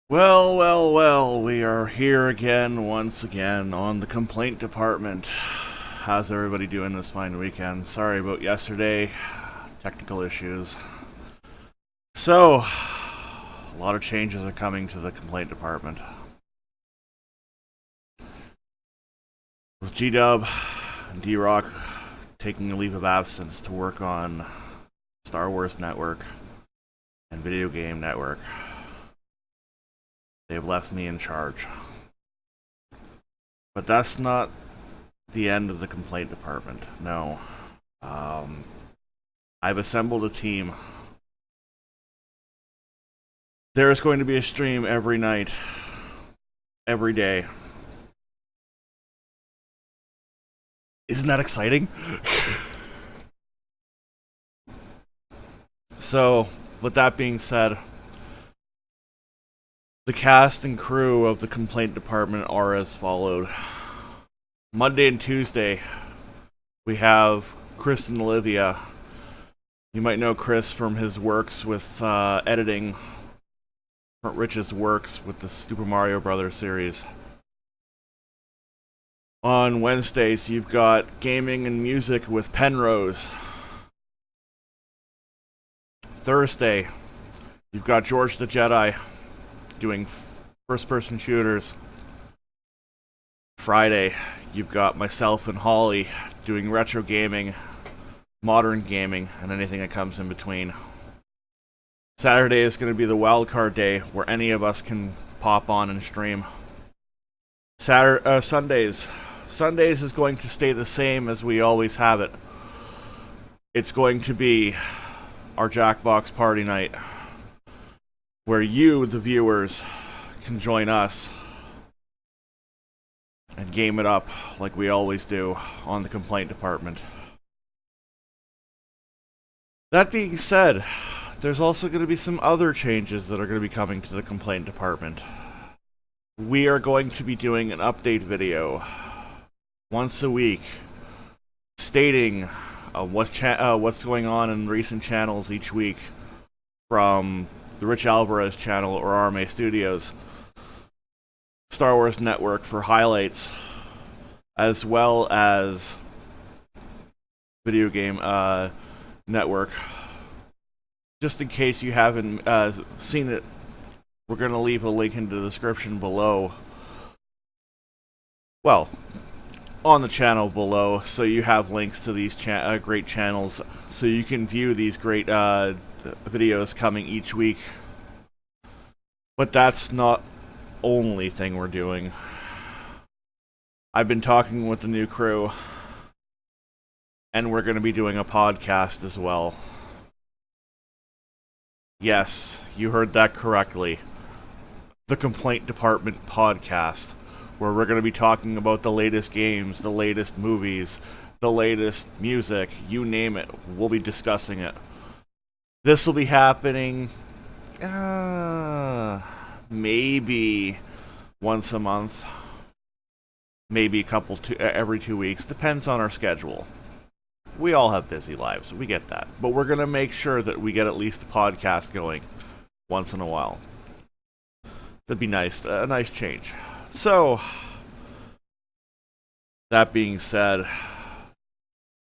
Well, well, well, we are here again, once again, on the complaint department. How's everybody doing this fine weekend? Sorry about yesterday, technical issues. So, a lot of changes are coming to the complaint department. With GDub and DRock taking a leave of absence to work on Star Wars Network and Video Game Network. They've left me in charge. But that's not the end of the complaint department, no. I've assembled a team. There is going to be a stream every night, every day. Isn't that exciting? So, with that being said, the cast and crew of the complaint department are as followed. Monday and Tuesday, we have Chris and Olivia. You might know Chris from his works with editing, Rich's works with the Super Mario Brothers series. On Wednesdays, you've got gaming and music with Penrose. Thursday, you've got Georgethejedi doing first-person shooters. Friday, you've got myself and Holly doing retro gaming, modern gaming, and anything that comes in between. Saturday is going to be the wildcard day where any of us can pop on and stream. Sundays is going to stay the same as we always have it. It's going to be our Jackbox party night, where you, the viewers, can join us and game it up like we always do on the complaint department. That being said, there's also going to be some other changes that are going to be coming to the complaint department. We are going to be doing an update video once a week stating what's going on in recent channels each week, from the Rich Alvarez channel or RMA Studios, Star Wars Network for highlights, as well as Video Game Network. Just in case you haven't seen it, we're going to leave a link in the description below. Well, on the channel below, so you have links to these great channels, so you can view these great videos coming each week. But that's not only thing we're doing. I've been talking with the new crew, and we're going to be doing a podcast as well. Yes, you heard that correctly. The Complaint Department podcast, where we're going to be talking about the latest games, the latest movies, the latest music, you name it, we'll be discussing it. This will be happening maybe once a month, maybe every 2 weeks, depends on our schedule. We all have busy lives, we get that. But we're going to make sure that we get at least a podcast going once in a while. That'd be nice, a nice change. So, that being said,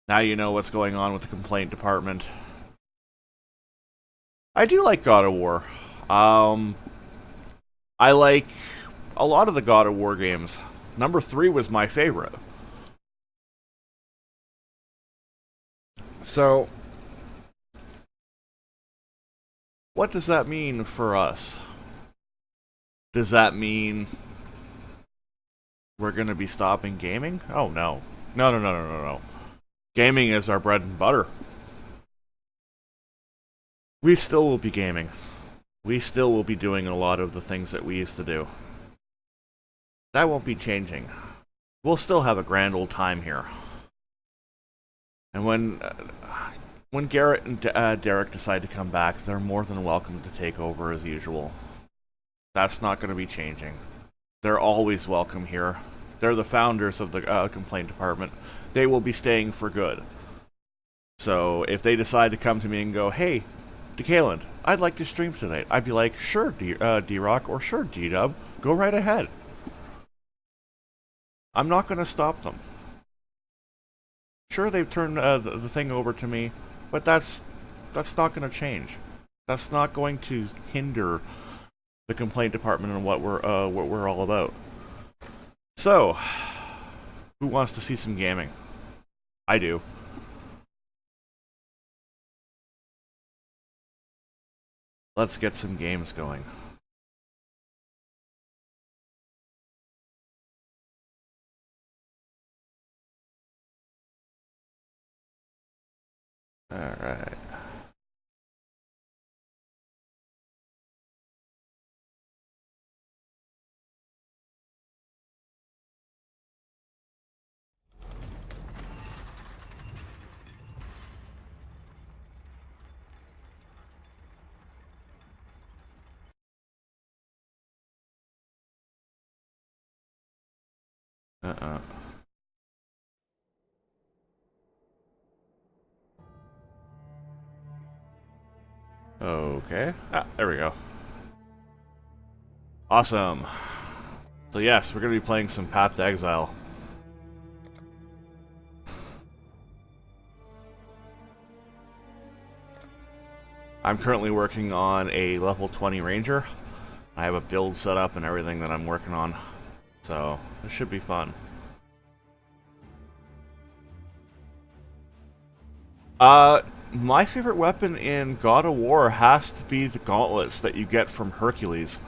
now you know what's going on with the complaint department. I do like God of War. I like a lot of the God of War games. Number 3 was my favorite. So, what does that mean for us? Does that mean we're going to be stopping gaming? Oh, no. No. Gaming is our bread and butter. We still will be gaming. We still will be doing a lot of the things that we used to do. That won't be changing. We'll still have a grand old time here. And when Garrett and Derek decide to come back, they're more than welcome to take over as usual. That's not going to be changing. They're always welcome here. They're the founders of the complaint department. They will be staying for good. So if they decide to come to me and go, hey, Dkaelynd, I'd like to stream tonight. I'd be like, sure, DRock, or sure, GDub, go right ahead. I'm not going to stop them. Sure, they've turned the thing over to me, but that's not going to change. That's not going to hinder the complaint department and what we're all about. So, who wants to see some gaming? I do. Let's get some games going. Alright. Okay. Ah, there we go. Awesome. So yes, we're going to be playing some Path to Exile. I'm currently working on a level 20 ranger. I have a build set up and everything that I'm working on. So, this should be fun. My favorite weapon in God of War has to be the gauntlets that you get from Hercules.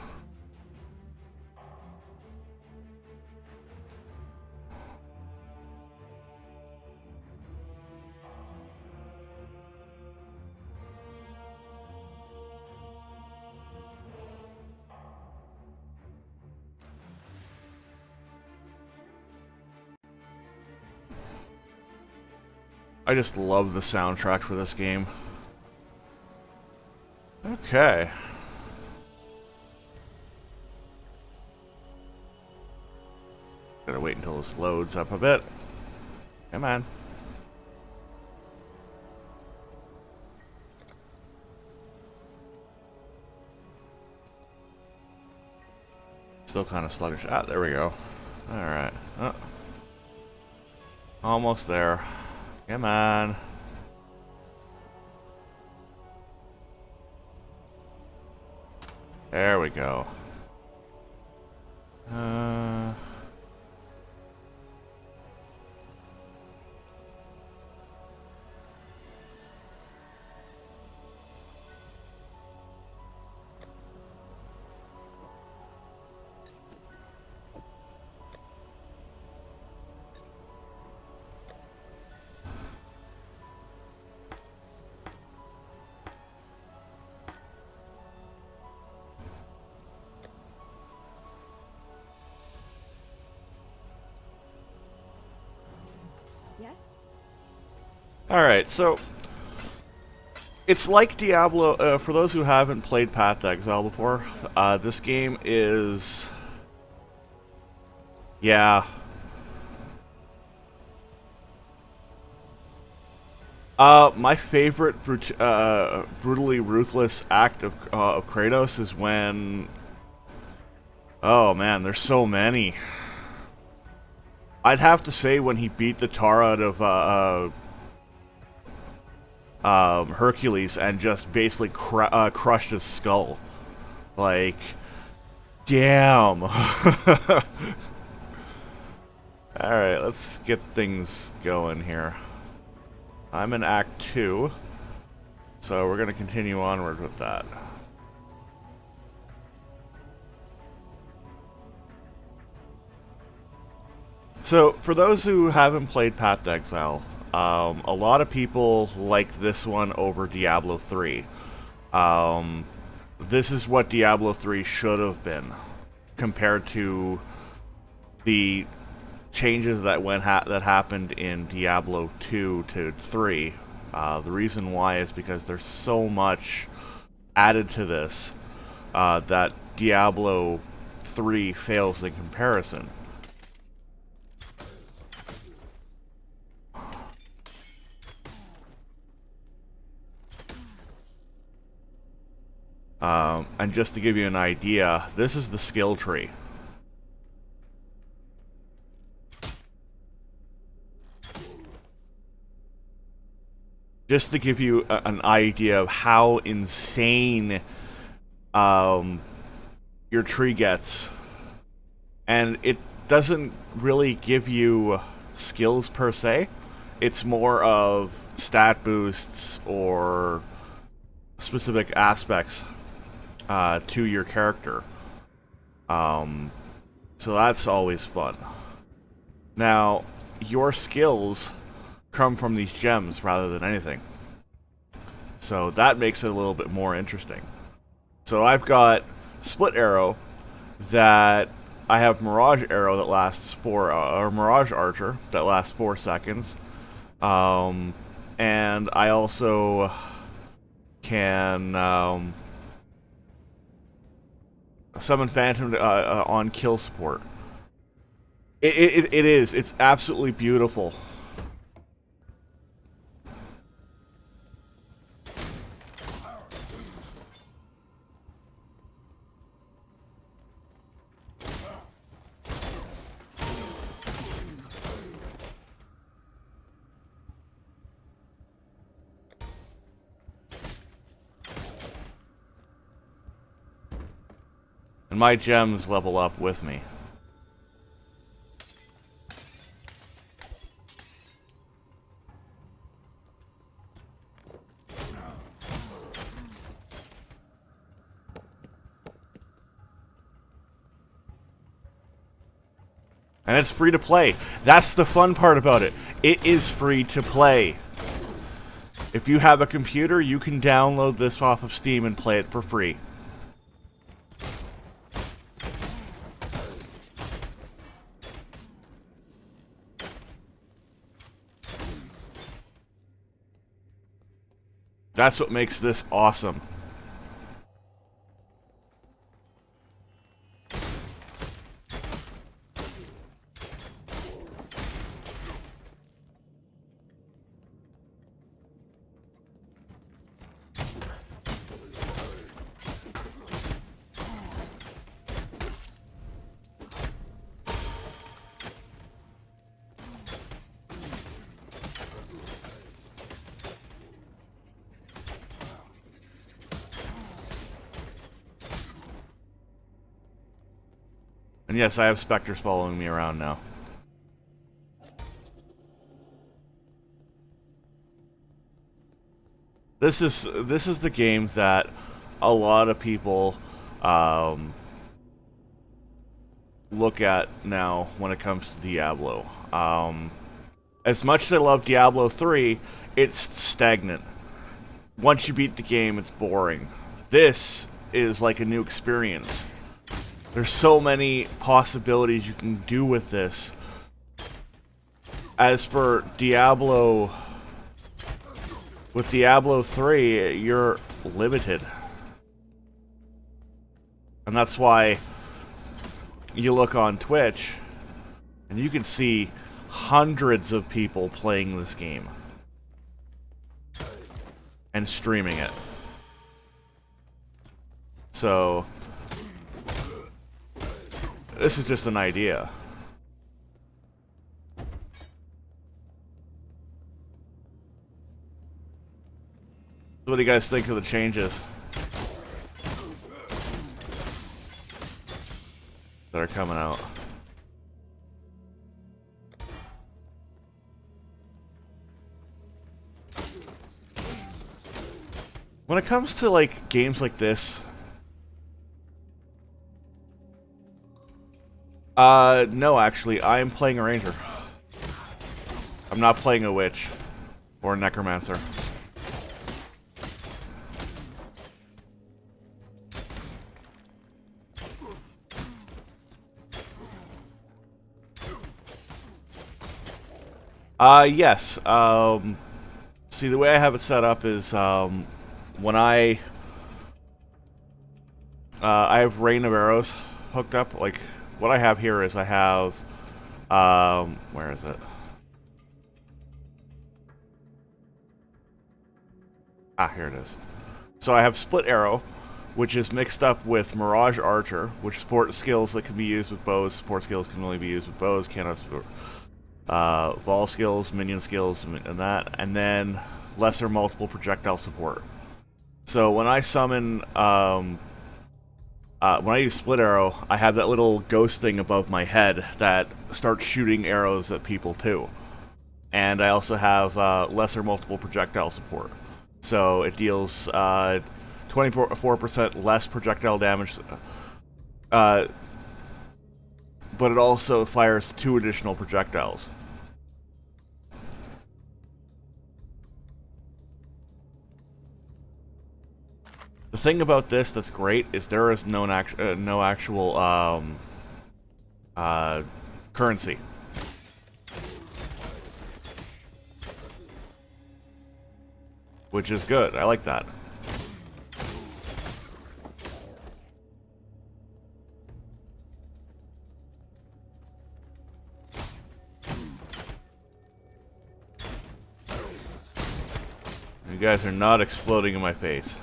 I just love the soundtrack for this game. Okay. Gotta wait until this loads up a bit. Come on. Still kind of sluggish. Ah, there we go. Alright. Oh. Almost there. Come on. There we go. Yes? Alright, so it's like Diablo, for those who haven't played Path to Exile before, this game is... yeah. My favorite brutally ruthless act of Kratos is when... oh man, there's so many. I'd have to say when he beat the tar out of Hercules and just basically crushed his skull. Like, damn. Alright, let's get things going here. I'm in Act 2, so we're going to continue onward with that. So, for those who haven't played Path to Exile, a lot of people like this one over Diablo 3. This is what Diablo 3 should have been, compared to the changes that happened in Diablo 2 to 3. The reason why is because there's so much added to this that Diablo 3 fails in comparison. And just to give you an idea, this is the skill tree. Just to give you an idea of how insane your tree gets. And it doesn't really give you skills per se. It's more of stat boosts or specific aspects to your character. So that's always fun. Now, your skills come from these gems rather than anything. So that makes it a little bit more interesting. So I've got Split Arrow that I have Mirage Arrow that lasts or Mirage Archer that lasts 4 seconds. And I also can summon Phantom on kill support. It's absolutely beautiful. And my gems level up with me. And it's free to play. That's the fun part about it. It is free to play. If you have a computer, you can download this off of Steam and play it for free. That's what makes this awesome. And yes, I have specters following me around now. This is the game that a lot of people look at now when it comes to Diablo. As much as I love Diablo 3, it's stagnant. Once you beat the game, it's boring. This is like a new experience. There's so many possibilities you can do with this. As for Diablo, with Diablo 3, you're limited. And that's why you look on Twitch, and you can see hundreds of people playing this game. And streaming it. So this is just an idea. What do you guys think of the changes that are coming out? When it comes to like games like this, no, actually, I am playing a ranger. I'm not playing a witch or a necromancer. Yes. See, the way I have it set up is, when I have Rain of Arrows hooked up. Like, what I have here is I have, where is it? Ah, here it is. So I have Split Arrow, which is mixed up with Mirage Archer, which support skills that can be used with bows. Support skills can only be used with bows, cannot support Vol skills, minion skills, and that, and then lesser multiple projectile support. So when I summon, when I use Split Arrow, I have that little ghost thing above my head that starts shooting arrows at people too. And I also have lesser multiple projectile support. So it deals 24% less projectile damage, but it also fires 2 additional projectiles. The thing about this that's great is there is no actual currency. Which is good. I like that. You guys are not exploding in my face.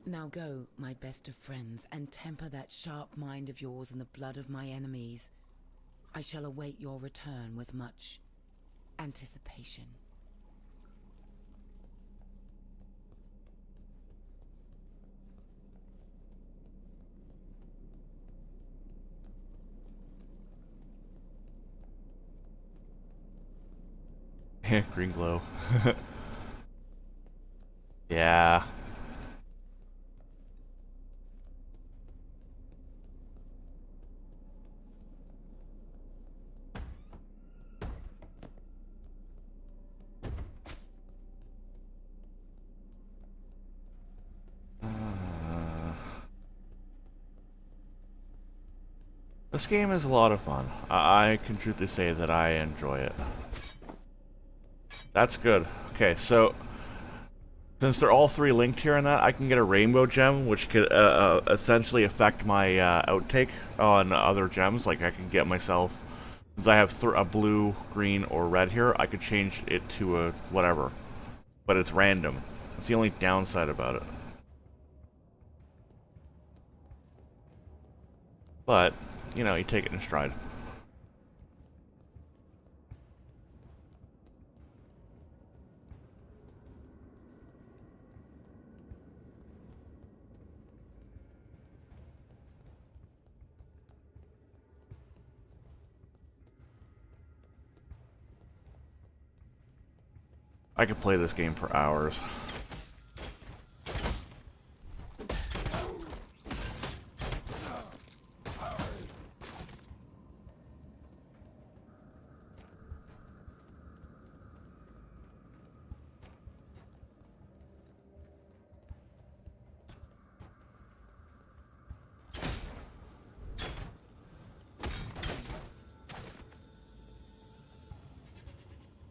Now go, my best of friends, and temper that sharp mind of yours in the blood of my enemies. I shall await your return with much anticipation. Green glow. Yeah. This game is a lot of fun. I can truthfully say that I enjoy it. That's good. Okay, so since they're all 3 linked here and that, I can get a rainbow gem, which could essentially affect my outtake on other gems. Like I can get myself, since I have a blue, green, or red here, I could change it to a whatever. But it's random. That's the only downside about it. But, you know, you take it in stride. I could play this game for hours.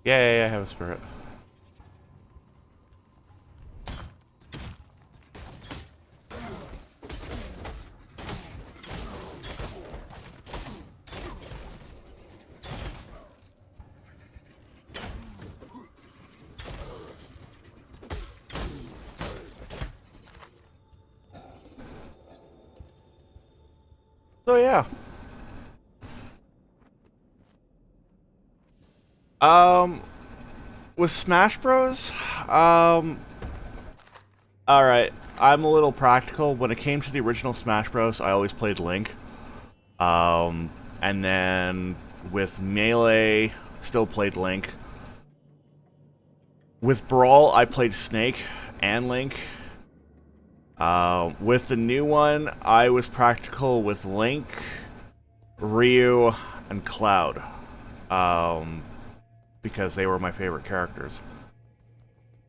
Yeah, I have a spirit. So yeah. With Smash Bros, alright, I'm a little practical. When it came to the original Smash Bros, I always played Link. And then with Melee, still played Link. With Brawl, I played Snake and Link. With the new one, I was practical with Link, Ryu, and Cloud. Because they were my favorite characters.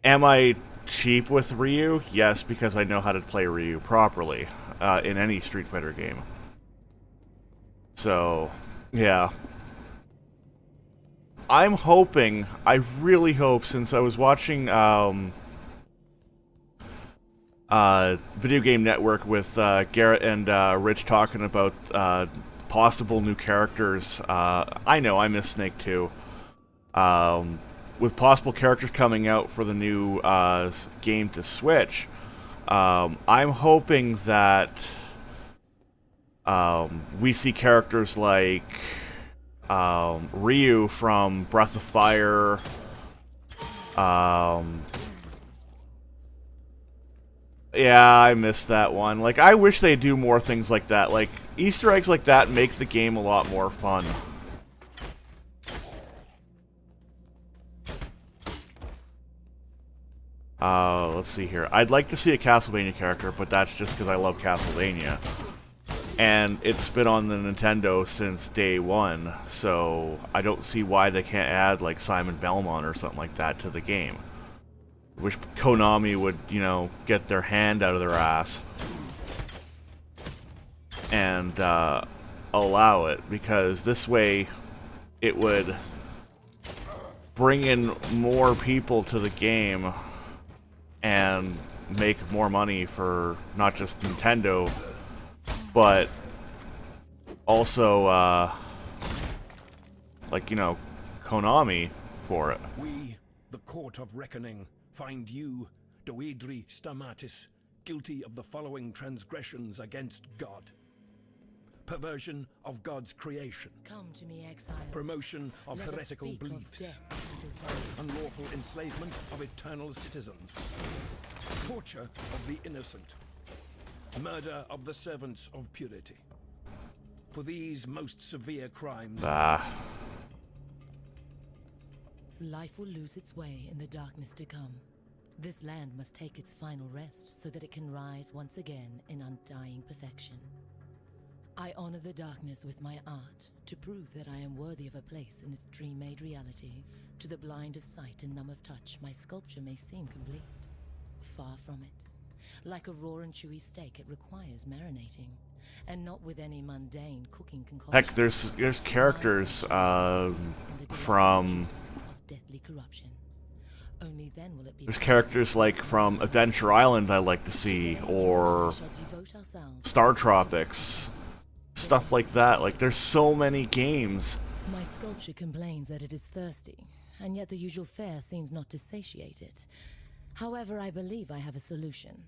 Am I cheap with Ryu? Yes, because I know how to play Ryu properly in any Street Fighter game. So, yeah. I'm hoping, I really hope, since I was watching Video Game Network with Garrett and Rich talking about possible new characters. I know, I miss Snake too. With possible characters coming out for the new game to Switch, I'm hoping that we see characters like Ryu from Breath of Fire, yeah, I missed that one. Like, I wish they do more things like that. Like, Easter eggs like that make the game a lot more fun. Let's see here. I'd like to see a Castlevania character, but that's just because I love Castlevania. And it's been on the Nintendo since day one, so I don't see why they can't add, like, Simon Belmont or something like that to the game. Wish Konami would, you know, get their hand out of their ass and allow it, because this way it would bring in more people to the game and make more money for not just Nintendo, but also, like, you know, Konami for it. We, the Court of Reckoning, find you, Doedri Stamatis, guilty of the following transgressions against God. Perversion of God's creation. Come to me, exile. Promotion of Let us heretical speak of beliefs. death and desire. Unlawful enslavement of eternal citizens. Torture of the innocent. Murder of the servants of purity. For these most severe crimes... Life will lose its way in the darkness to come. This land must take its final rest so that it can rise once again in undying perfection. I honor the darkness with my art to prove that I am worthy of a place in its dream-made reality. To the blind of sight and numb of touch, my sculpture may seem complete. Far from it. Like a raw and chewy steak, it requires marinating, and not with any mundane cooking concoction. Heck, there's characters from... deadly corruption. Only then will it be. There's characters like from Adventure Island I like to see, or Star Tropics, stuff like that. Like, there's so many games. My sculpture complains that it is thirsty, and yet the usual fare seems not to satiate it. However, I believe I have a solution.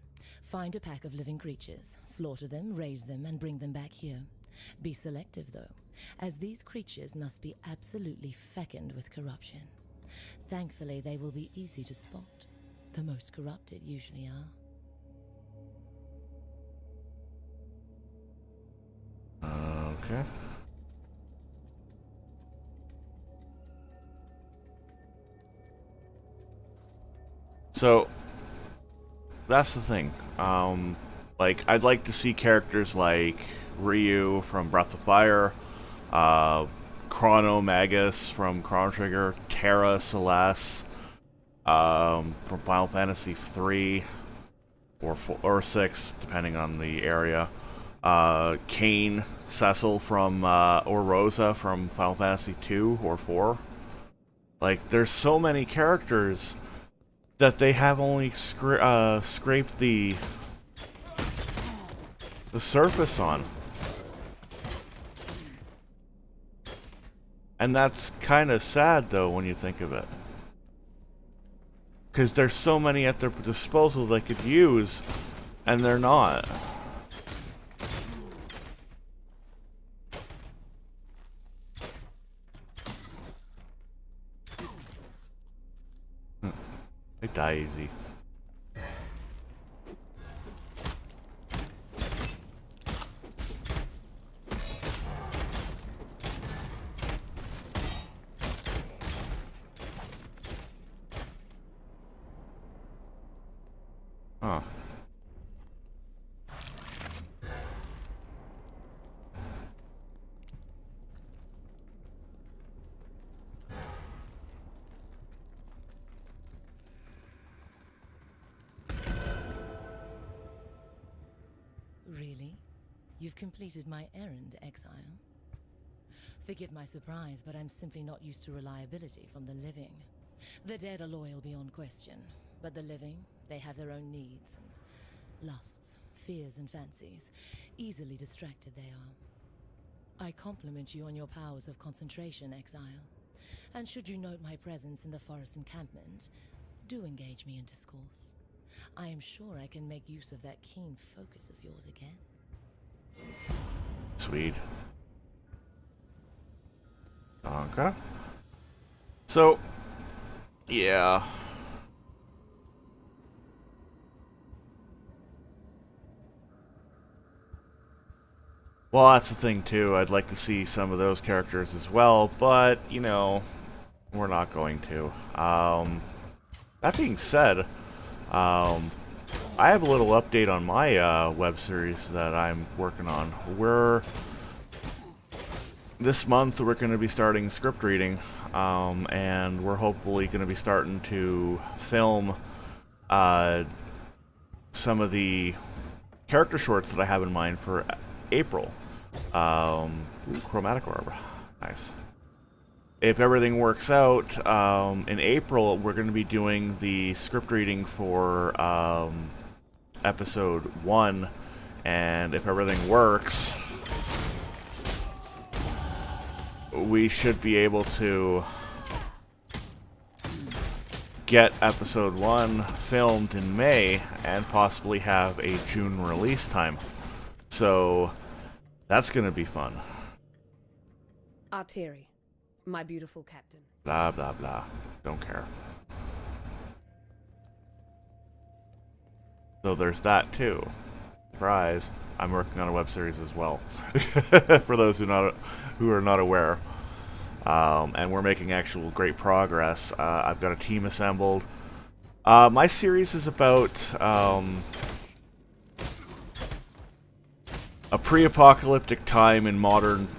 Find a pack of living creatures, slaughter them, raise them, and bring them back here. Be selective, though, as these creatures must be absolutely fecund with corruption. Thankfully, they will be easy to spot. The most corrupted usually are. Okay. So, that's the thing. Like, I'd like to see characters like Ryu from Breath of Fire, Chrono Magus from Chrono Trigger, Terra Celeste from Final Fantasy 3 or 4 or 6, depending on the area. Kane Cecil from or Rosa from Final Fantasy 2 or 4. Like, there's so many characters that they have only scraped the surface on. And that's kind of sad, though, when you think of it. Because there's so many at their disposal they could use, and they're not. They die easy. Huh. Really? You've completed my errand, exile? Forgive my surprise, but I'm simply not used to reliability from the living. The dead are loyal beyond question, but the living, they have their own needs and lusts, fears and fancies. Easily distracted they are. I compliment you on your powers of concentration, Exile. And should you note my presence in the forest encampment, do engage me in discourse. I am sure I can make use of that keen focus of yours again. Sweet. Okay. So, yeah. Well, that's the thing too. I'd like to see some of those characters as well, but, you know, we're not going to. That being said, I have a little update on my web series that I'm working on. This month we're going to be starting script reading, and we're hopefully going to be starting to film some of the character shorts that I have in mind for April. Chromatic orb. Nice. If everything works out, in April we're going to be doing the script reading for episode 1, and if everything works, we should be able to get episode 1 filmed in May and possibly have a June release time. So that's going to be fun. Arteri, my beautiful captain. Blah, blah, blah. Don't care. So there's that too. Surprise. I'm working on a web series as well. For those who are not aware. And we're making actual great progress. I've got a team assembled. My series is about a pre-apocalyptic time in modern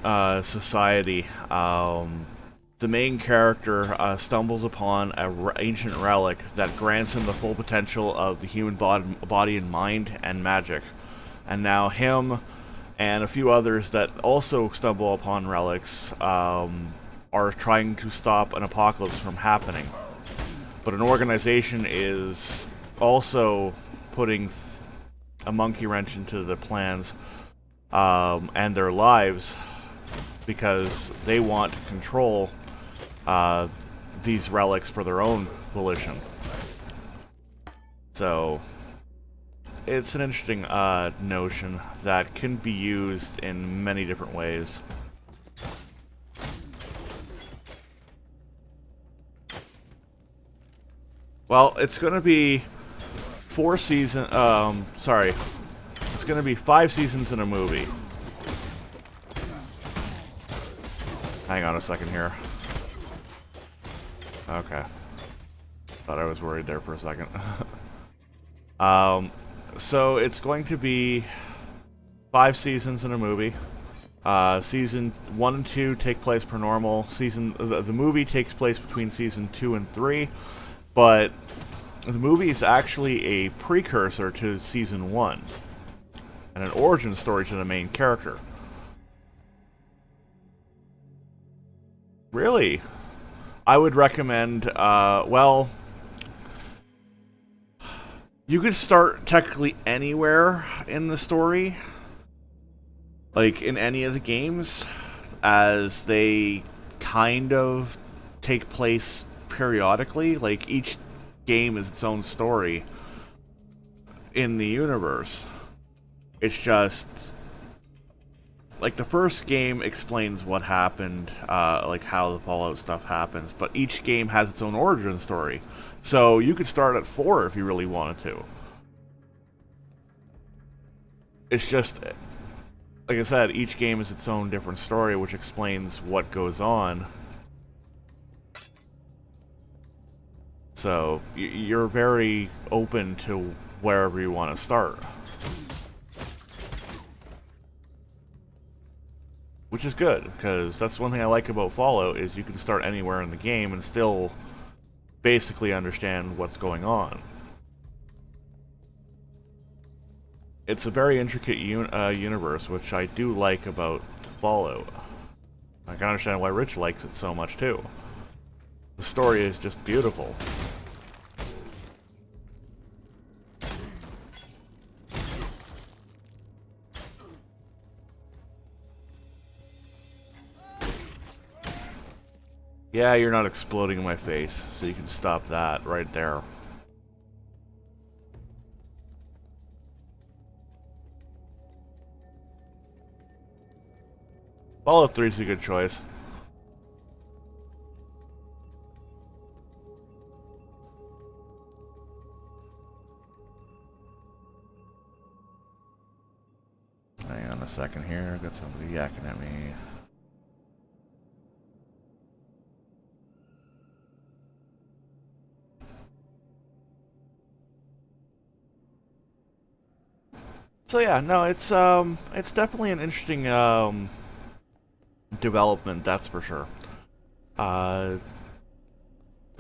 society. The main character stumbles upon an ancient relic that grants him the full potential of the human body and mind and magic. And now him and a few others that also stumble upon relics are trying to stop an apocalypse from happening. But an organization is also putting a monkey wrench into the plans and their lives, because they want to control these relics for their own volition. So it's an interesting notion that can be used in many different ways. Well, it's going to be 4 seasons, sorry. It's going to be 5 seasons in a movie. Hang on a second here. Okay. Thought I was worried there for a second. So it's going to be 5 seasons in a movie. Season 1 and 2 take place per normal. The movie takes place between season 2 and 3. But the movie is actually a precursor to season 1 and an origin story to the main character. Really? I would recommend, well, you could start technically anywhere in the story, like in any of the games, as they kind of take place periodically. Like each game is its own story in the universe. It's just like the first game explains what happened, like how the Fallout stuff happens, but each game has its own origin story. So you could start at 4 if you really wanted to. It's just, like I said, each game is its own different story, which explains what goes on. So you're very open to wherever you want to start. Which is good, because that's one thing I like about Fallout, is you can start anywhere in the game and still basically understand what's going on. It's a very intricate universe, which I do like about Fallout. I can understand why Rich likes it so much too. The story is just beautiful. Yeah, you're not exploding in my face, so you can stop that right there. Fallout 3 is a good choice. Hang on a second here, I've got somebody yakking at me. So yeah, no, it's definitely an interesting development, that's for sure.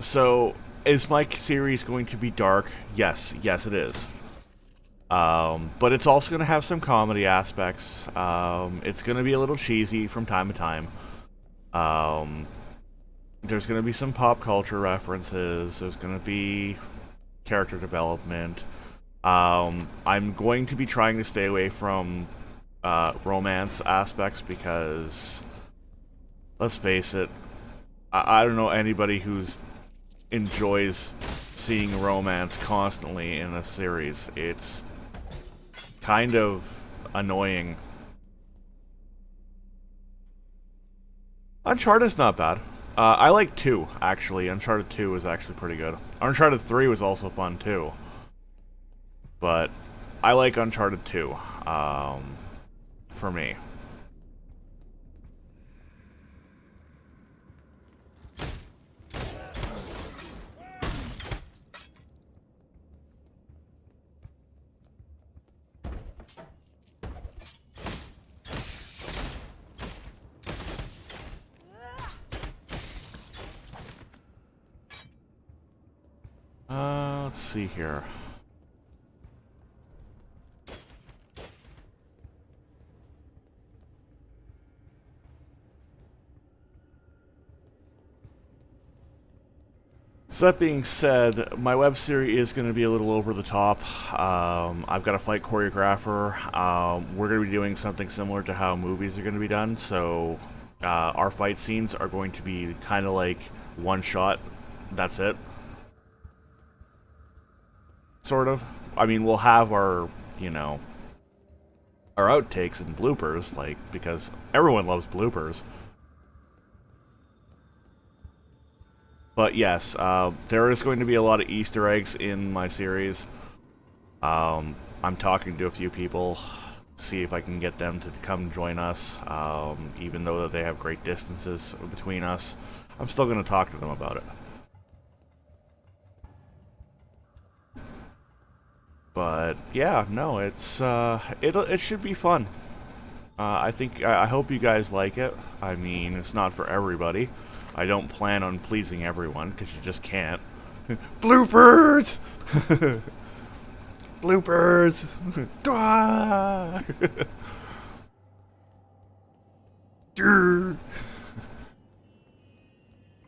So is my series going to be dark? Yes, yes it is. But it's also going to have some comedy aspects. It's going to be a little cheesy from time to time. There's going to be some pop culture references. There's going to be character development. I'm going to be trying to stay away from romance aspects because, let's face it, I don't know anybody who's enjoys seeing romance constantly in a series. It's kind of annoying. Uncharted's not bad. I like 2, actually. Uncharted 2 was actually pretty good. Uncharted 3 was also fun, too. But I like Uncharted 2, for me. Let's see here. So that being said, my web series is going to be a little over the top. I've got a fight choreographer. We're going to be doing something similar to how movies are going to be done. So our fight scenes are going to be kind of like one shot. That's it. Sort of. I mean, we'll have our, you know, our outtakes and bloopers, like, because everyone loves bloopers. But yes, there is going to be a lot of Easter eggs in my series. I'm talking to a few people, see if I can get them to come join us, even though that they have great distances between us. I'm still going to talk to them about it. But yeah, no, it should be fun. I hope you guys like it. I mean, it's not for everybody. I don't plan on pleasing everyone because you just can't. Bloopers! Bloopers!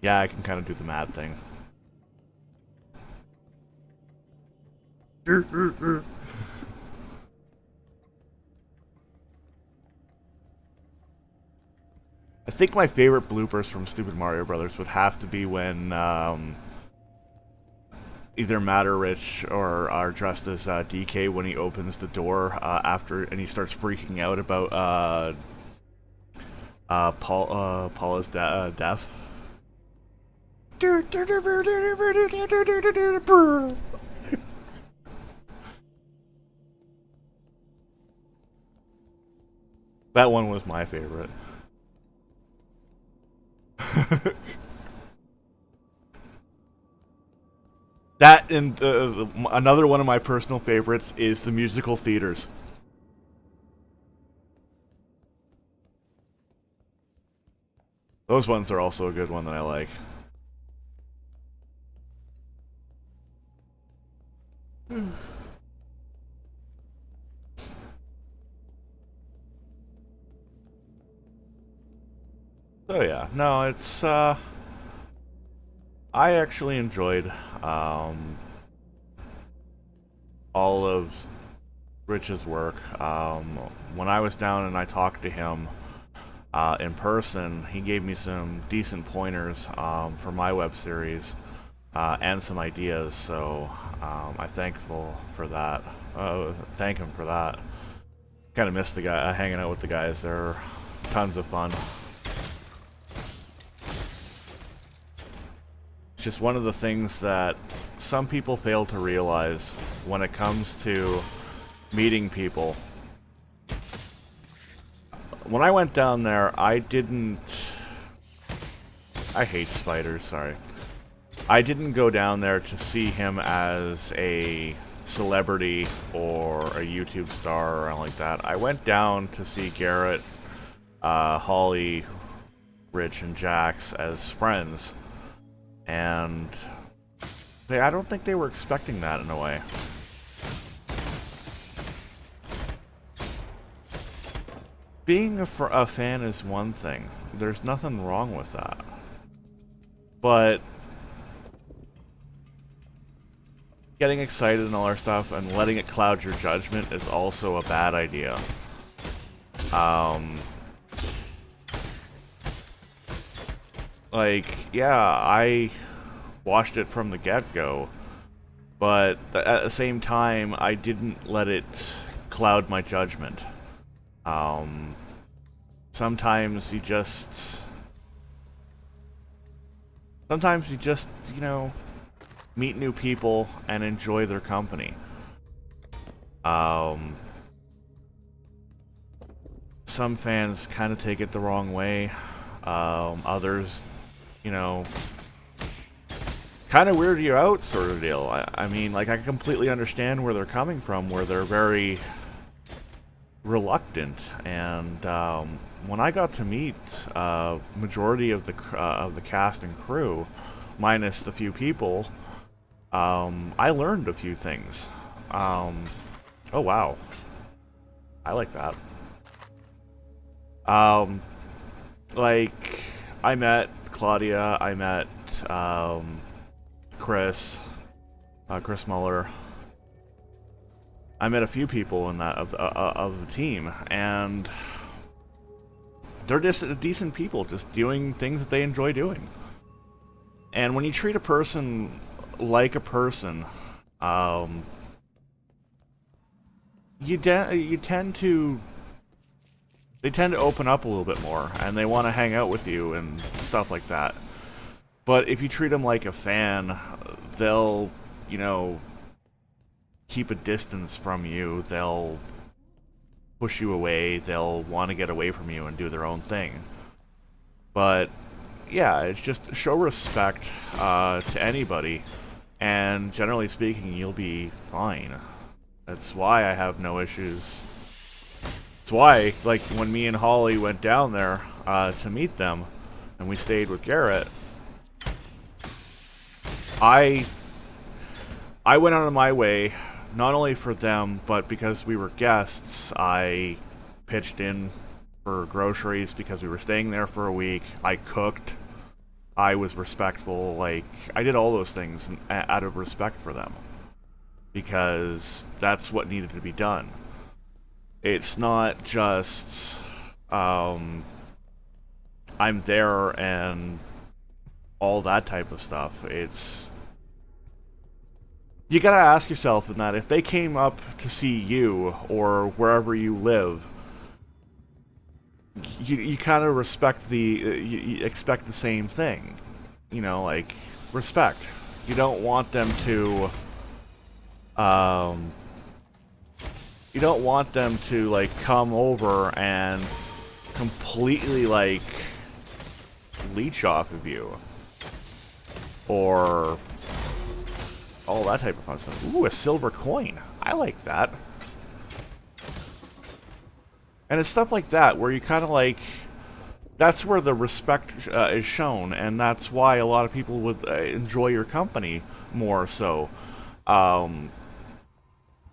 Yeah, I can kind of do the mad thing. I think my favorite bloopers from Stupid Mario Brothers would have to be when either Matt or Rich are dressed as DK when he opens the door after and he starts freaking out about Paula's death. That one was my favorite. That and another one of my personal favorites is the musical theaters. Those ones are also a good one that I like. So yeah, no, it's I actually enjoyed all of Rich's work. When I was down and I talked to him in person, he gave me some decent pointers for my web series and some ideas. So I'm thankful for that. Thank him for that. Kind of missed the guy hanging out with the guys. They're tons of fun. It's just one of the things that some people fail to realize when it comes to meeting people. When I went down there, I hate spiders, sorry. I didn't go down there to see him as a celebrity or a YouTube star or anything like that. I went down to see Garrett, Holly, Rich, and Jax as friends. And I don't think they were expecting that in a way. Being a fan is one thing. There's nothing wrong with that. But getting excited and all our stuff and letting it cloud your judgment is also a bad idea. Like, yeah, I watched it from the get-go, but at the same time, I didn't let it cloud my judgment. Sometimes you just, you know, meet new people and enjoy their company. Some fans kind of take it the wrong way. Others, you know, kind of weird you out sort of deal. I mean, like, I completely understand where they're coming from, where they're very reluctant. And when I got to meet majority of the cast and crew, minus the few people, I learned a few things. Oh wow, I like that. Like, I met Claudia, I met Chris Muller. I met a few people in that of the team, and they're just decent people, just doing things that they enjoy doing. And when you treat a person like a person, they tend to open up a little bit more, and they want to hang out with you and stuff like that. But if you treat them like a fan, they'll, you know, keep a distance from you. They'll push you away. They'll want to get away from you and do their own thing. But yeah, it's just show respect to anybody, and generally speaking, you'll be fine. That's why I have no issues. That's why, like, when me and Holly went down there to meet them, and we stayed with Garrett, I went out of my way, not only for them, but because we were guests. I pitched in for groceries because we were staying there for a week. I cooked. I was respectful. Like, I did all those things out of respect for them, because that's what needed to be done. It's not just I'm there and all that type of stuff. It's, you gotta ask yourself in that if they came up to see you or wherever you live, you kind of respect you expect the same thing, you know, like respect. You don't want them to like come over and completely like leech off of you or all that type of fun stuff. Ooh, a silver coin. I like that. And it's stuff like that where you kind of like, that's where the respect is shown, and that's why a lot of people would enjoy your company more so.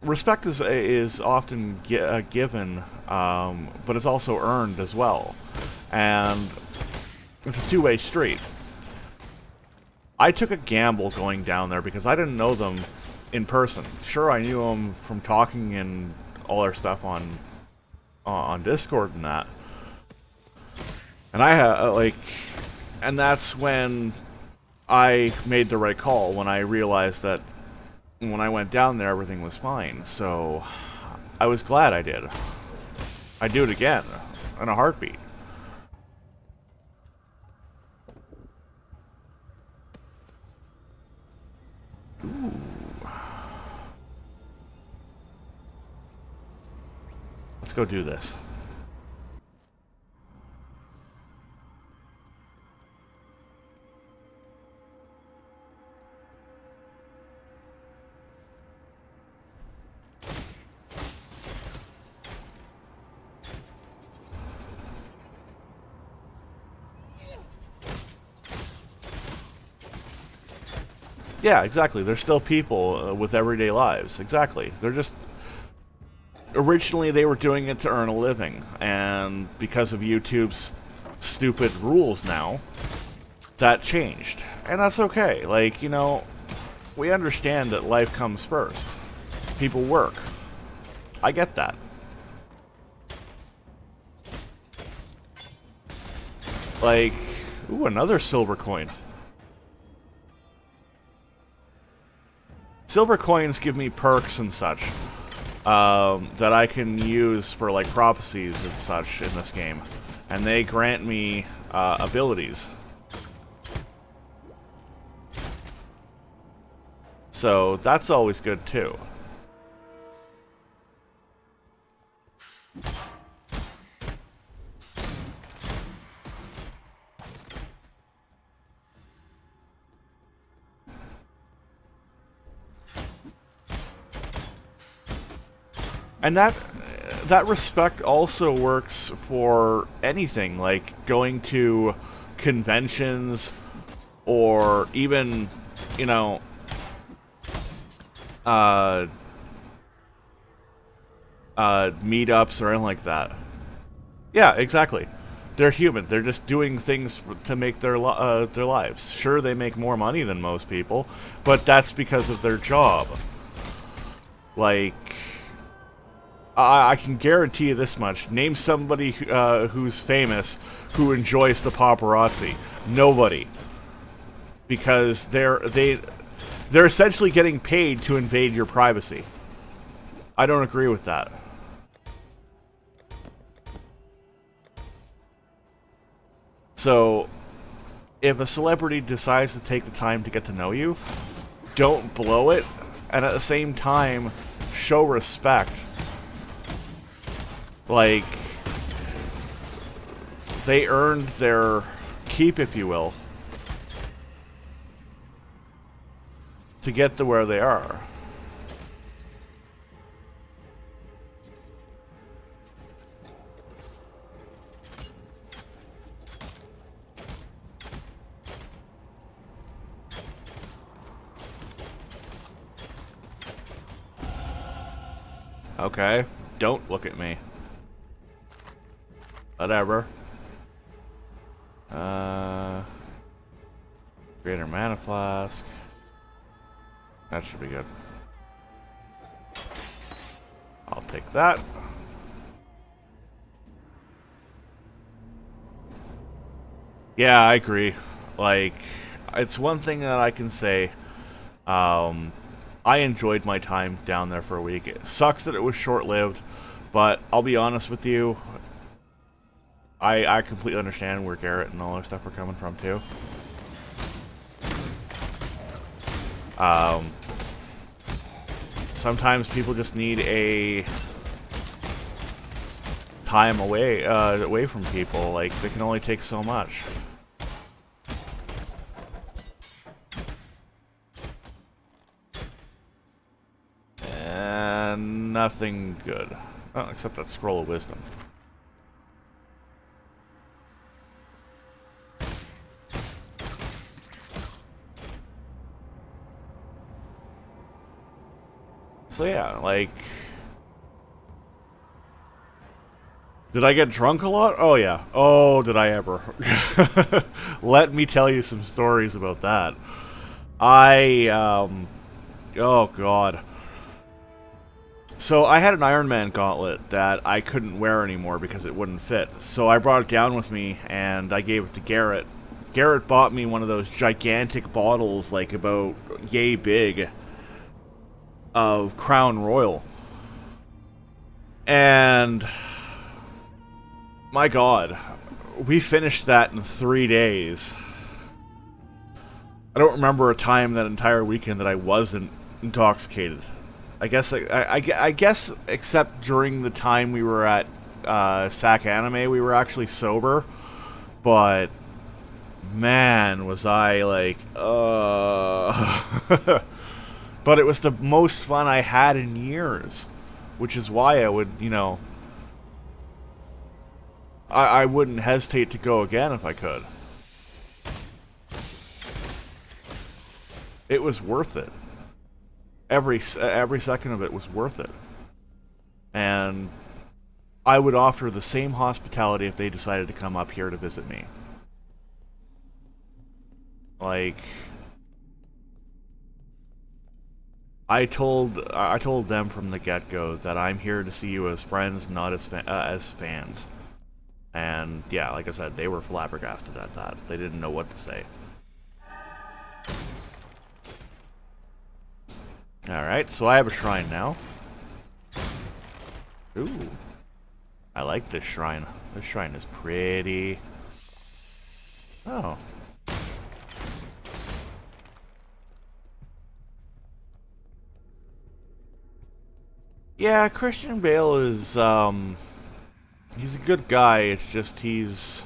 Respect is often given, but it's also earned as well. And It's a two-way street. I took a gamble going down there because I didn't know them in person. Sure, I knew them from talking and all their stuff on Discord and that. And I had and that's when I made the right call, when I realized that when I went down there everything was fine. So I was glad I did. I'd do it again in a heartbeat. Ooh. Let's go do this. Yeah, exactly. They're still people with everyday lives. Exactly. They're just... Originally, they were doing it to earn a living. And because of YouTube's stupid rules now, that changed. And that's okay. Like, you know, we understand that life comes first. People work. I get that. Like, ooh, another silver coin. Silver coins give me perks and such that I can use for like prophecies and such in this game, and they grant me abilities. So that's always good too. And that respect also works for anything, like going to conventions or even, you know, meetups or anything like that. Yeah, exactly. They're human. They're just doing things to make their lives. Sure, they make more money than most people, but that's because of their job. Like, I can guarantee you this much. Name somebody who's famous who enjoys the paparazzi. Nobody. Because they're essentially getting paid to invade your privacy. I don't agree with that. So, if a celebrity decides to take the time to get to know you, don't blow it, and at the same time, show respect. Like, they earned their keep, if you will, to get to where they are. Okay, don't look at me. Whatever. Greater mana flask. That should be good. I'll take that. Yeah, I agree. Like, it's one thing that I can say. I enjoyed my time down there for a week. It sucks that it was short-lived, but I'll be honest with you, I completely understand where Garrett and all that stuff are coming from too. Sometimes people just need a time away from people. Like, they can only take so much. And nothing good. Oh, except that scroll of wisdom. So yeah, like, Did I get drunk a lot? Oh yeah. Oh, did I ever. Let me tell you some stories about that. Oh god. So I had an Iron Man gauntlet that I couldn't wear anymore because it wouldn't fit. So I brought it down with me and I gave it to Garrett. Garrett bought me one of those gigantic bottles, like about yay big, of Crown Royal. And my god, we finished that in 3 days. I don't remember a time that entire weekend that I wasn't intoxicated. I guess except during the time we were at SAC Anime, we were actually sober. But man, was I like, But it was the most fun I had in years, which is why I would, you know, I wouldn't hesitate to go again if I could. It was worth it. Every second of it was worth it. And I would offer the same hospitality if they decided to come up here to visit me. Like, I told them from the get-go that I'm here to see you as friends, not as fans. And yeah, like I said, they were flabbergasted at that. They didn't know what to say. Alright, so I have a shrine now. Ooh. I like this shrine. This shrine is pretty. Oh. Yeah, Christian Bale is, he's a good guy. It's just he's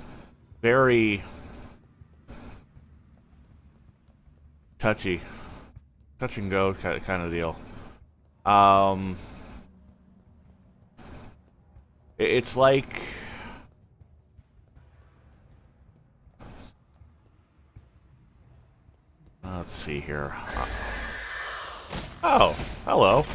very touchy. Touch and go kind of deal. It's like... Let's see here. Oh, hello.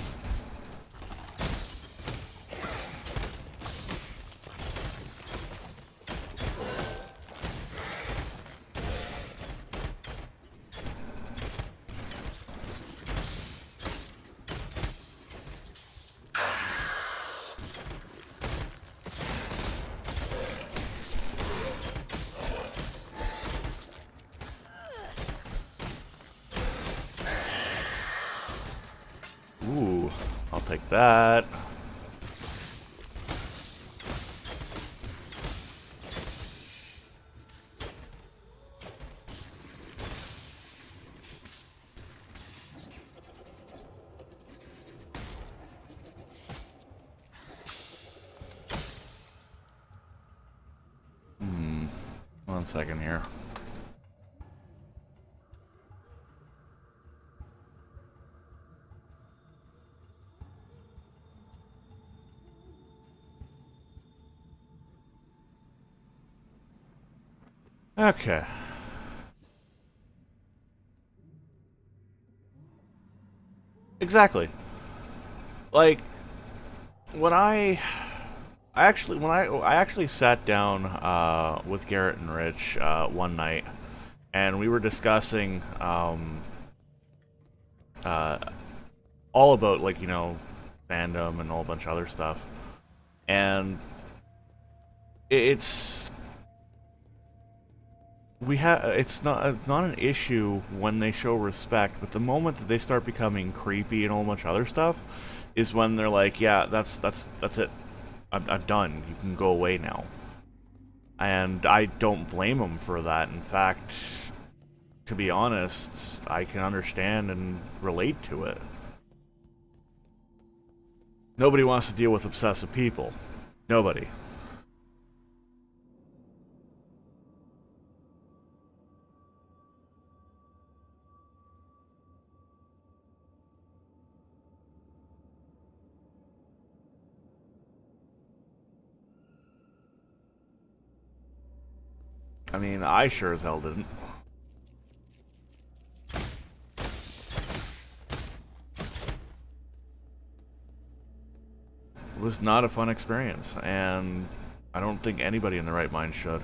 Ooh, I'll take that. One second here. Okay. Exactly. Like when I actually sat down with Garrett and Rich one night, and we were discussing all about, like, you know, fandom and a whole bunch of other stuff, and it's not an issue when they show respect, but the moment that they start becoming creepy and a whole bunch of other stuff is when they're like, yeah, that's it. I'm done. You can go away now. And I don't blame them for that. In fact, to be honest, I can understand and relate to it. Nobody wants to deal with obsessive people. Nobody. I mean, I sure as hell didn't. It was not a fun experience, and I don't think anybody in their right mind should.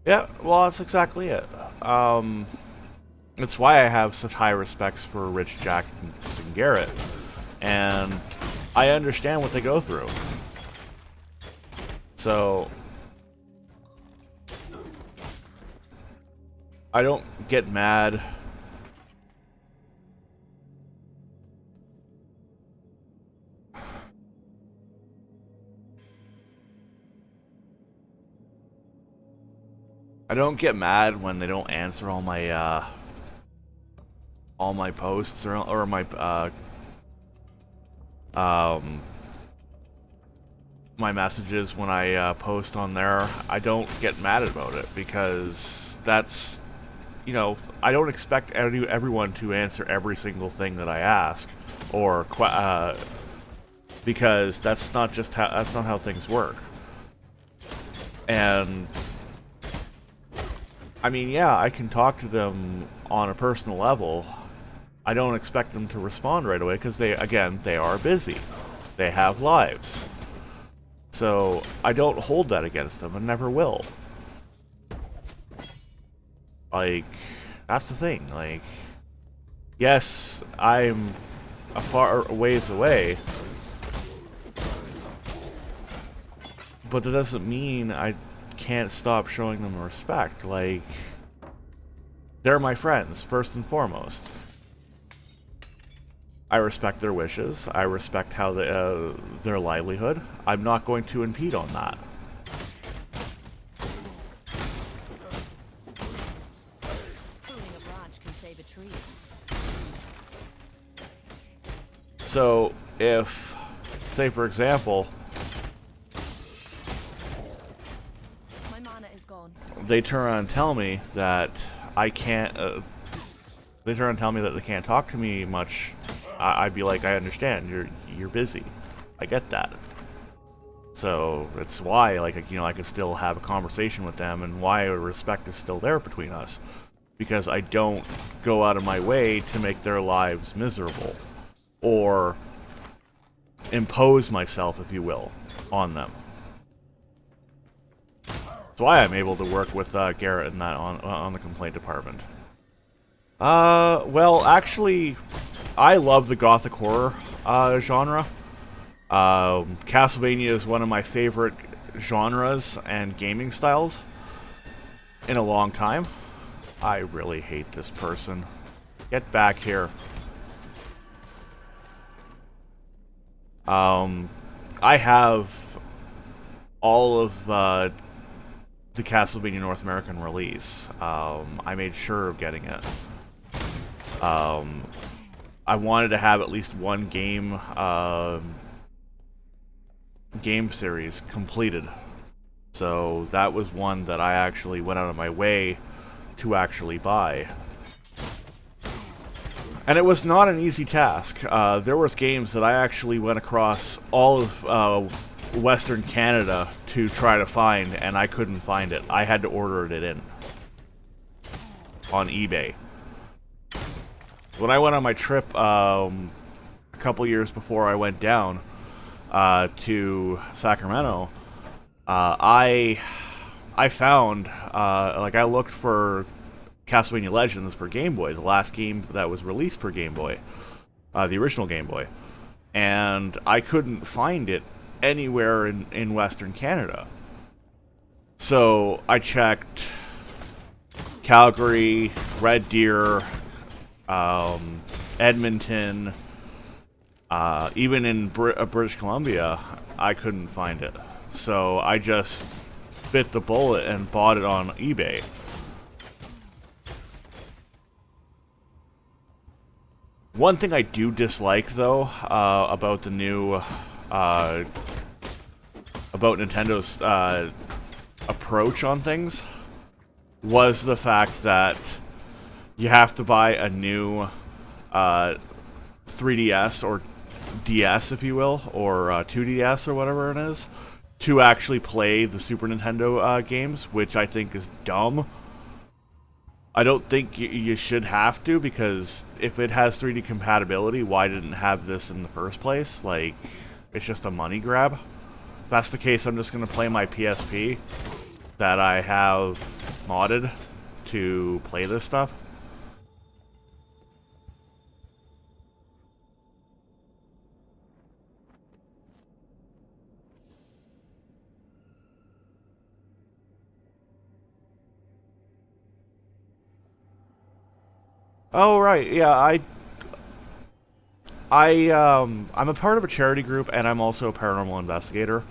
Yeah, well, that's exactly it. It's why I have such high respects for Rich, Jack, and Garrett, and I understand what they go through. So I don't get mad. I don't get mad when they don't answer all my posts or my my messages when I post on there. I don't get mad about it because that's, you know, I don't expect everyone to answer every single thing that I ask, or because that's not how things work. And I mean, yeah, I can talk to them on a personal level. I don't expect them to respond right away because they are busy. They have lives. So I don't hold that against them and never will. Like, that's the thing. Like, yes, I'm a far ways away, but that doesn't mean I can't stop showing them respect. Like, they're my friends, first and foremost. I respect their wishes. I respect how their livelihood. I'm not going to impede on that. Pruning a branch can save a tree. So, if, say for example, My mana is gone. they turn around and tell me that I can't, they turn around and tell me that they can't talk to me much, I'd be like, I understand, you're busy. I get that. So it's why, like, you know, I could still have a conversation with them, and why respect is still there between us, because I don't go out of my way to make their lives miserable, or impose myself, if you will, on them. That's why I'm able to work with Garrett and that on the complaint department. Well, actually, I love the gothic horror genre. Castlevania is one of my favorite genres and gaming styles in a long time. I really hate this person. Get back here. I have all of the Castlevania North American release. I made sure of getting it. I wanted to have at least one game series completed. So that was one that I actually went out of my way to actually buy. And it was not an easy task. There was games that I actually went across all of Western Canada to try to find, and I couldn't find it. I had to order it in on eBay. When I went on my trip a couple years before I went down to Sacramento, I found, like, I looked for Castlevania Legends for Game Boy, the last game that was released for Game Boy, the original Game Boy, and I couldn't find it anywhere in Western Canada. So I checked Calgary, Red Deer, Edmonton, even in British Columbia, I couldn't find it. So I just bit the bullet and bought it on eBay. One thing I do dislike, though, about the new about Nintendo's approach on things was the fact that you have to buy a new 3DS or DS, if you will, or 2DS or whatever it is, to actually play the Super Nintendo games, which I think is dumb. I don't think you should have to, because if it has 3D compatibility, why didn't it have this in the first place? Like, it's just a money grab. If that's the case, I'm just going to play my PSP that I have modded to play this stuff. Oh, right, yeah, I'm a part of a charity group, and I'm also a paranormal investigator.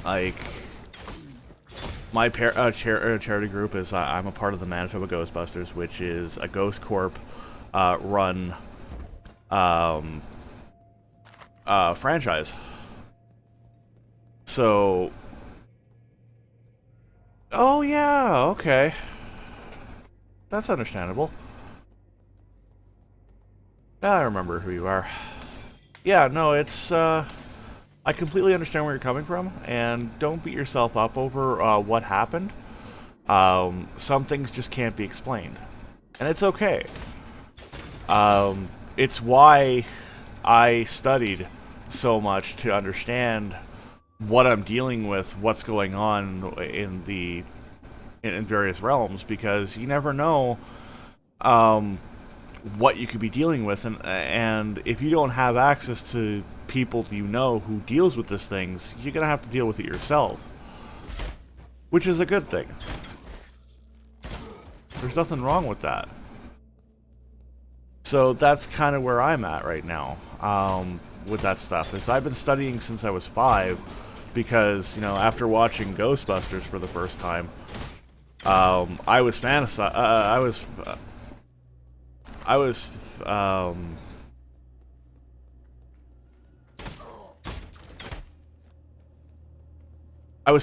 Like, my charity group is, I'm a part of the Manitoba Ghostbusters, which is a Ghost Corp run franchise. So, oh yeah, okay. That's understandable. I remember who you are. Yeah, no, it's, I completely understand where you're coming from, and don't beat yourself up over what happened. Some things just can't be explained. And it's okay. It's why I studied so much to understand what I'm dealing with, what's going on in various realms, because you never know what you could be dealing with, and if you don't have access to people you know who deals with these things, you're gonna have to deal with it yourself, which is a good thing. There's nothing wrong with that. So that's kind of where I'm at right now with that stuff. Is I've been studying since I was 5, because, you know, after watching Ghostbusters for the first time, I was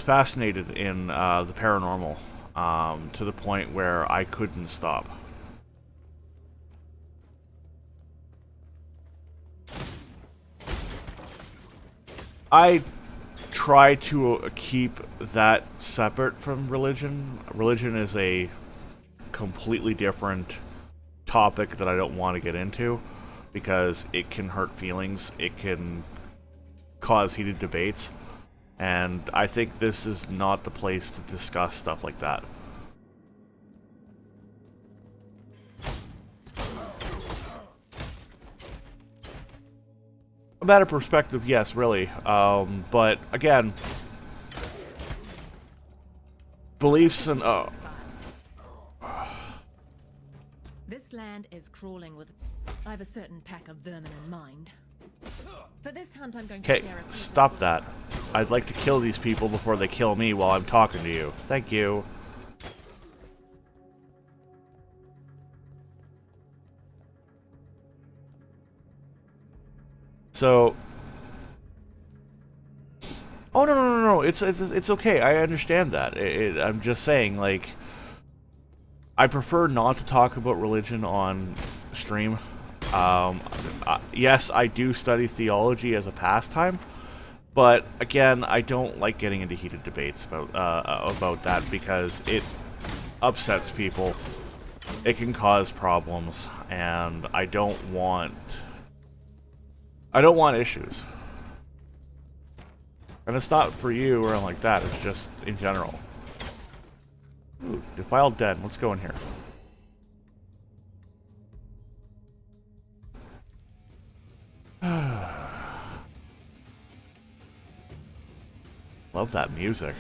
fascinated in the paranormal to the point where I couldn't stop. I try to keep that separate from religion. Religion is a completely different topic that I don't want to get into, because it can hurt feelings, it can cause heated debates, and I think this is not the place to discuss stuff like that. A matter of perspective, yes, really. But again, beliefs and This land is crawling with... I have a certain pack of vermin in mind. For this hunt, I'm going to okay, share a... stop that. I'd like to kill these people before they kill me while I'm talking to you. Thank you. So, oh no, it's okay. I understand that. I'm just saying, like, I prefer not to talk about religion on stream. Yes, I do study theology as a pastime, but again, I don't like getting into heated debates about that, because it upsets people. It can cause problems, and I don't want issues. And it's not for you or anything like that, it's just in general. Ooh, defiled den. Let's go in here. Love that music.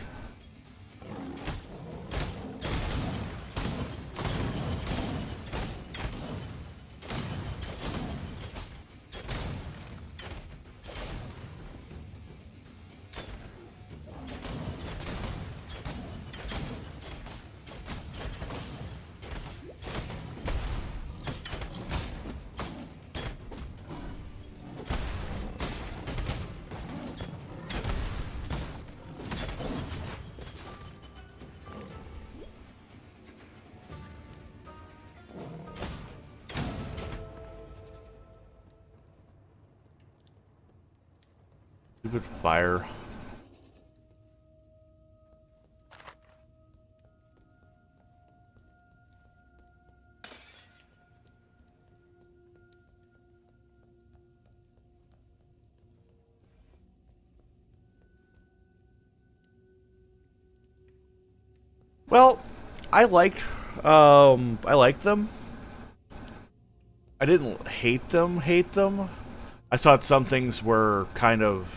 Stupid fire. Well, I liked them. I didn't hate them. I thought some things were kind of